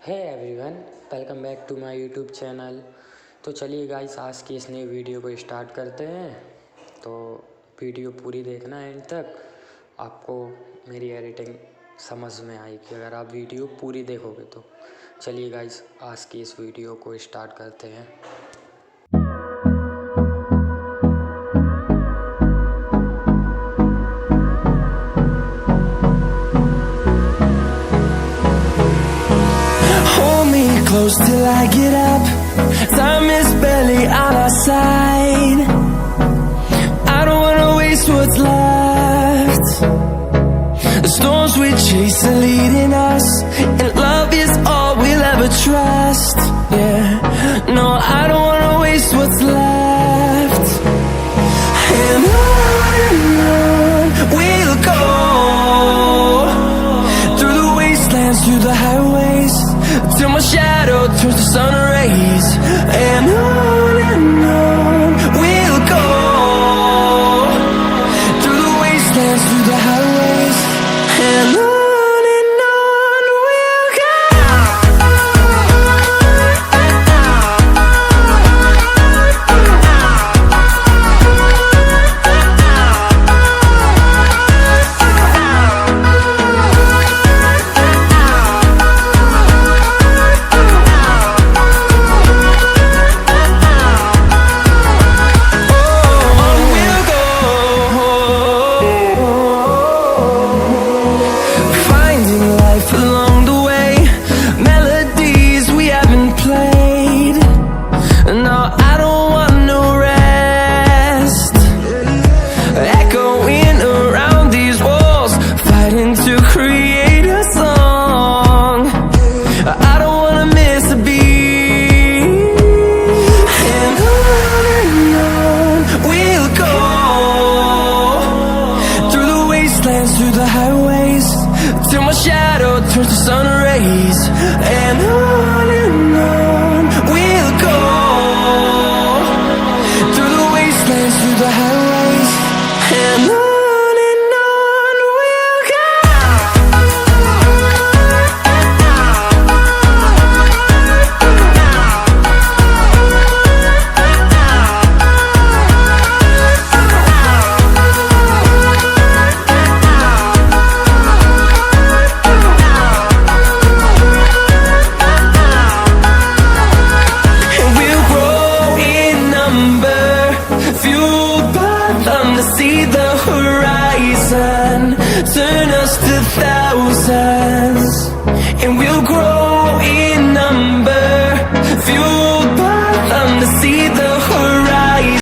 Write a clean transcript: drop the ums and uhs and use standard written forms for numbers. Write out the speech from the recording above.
Hey everyone, welcome back to my YouTube channel. तो चलिए guys, आज की इस नई वीडियो को स्टार्ट करते हैं। तो वीडियो पूरी देखना एंड तक, आपको मेरी एडिटिंग समझ में आएगी अगर आप वीडियो पूरी देखोगे तो। चलिए गाइस, आज की इस वीडियो को स्टार्ट करते हैं। Close till I get up. Time is barely on our side. I don't wanna waste what's left. The storms we chase are leading us, and love is all we'll ever trust. Yeah, no, I don't wanna waste what's left. And on we'll go, through the wastelands, through the highways, till my shadow turns to sun rays. And on we'll go, through the wastelands, through the highways, and on we'll go. Through the highways, till my shadow turns to sun rays. And on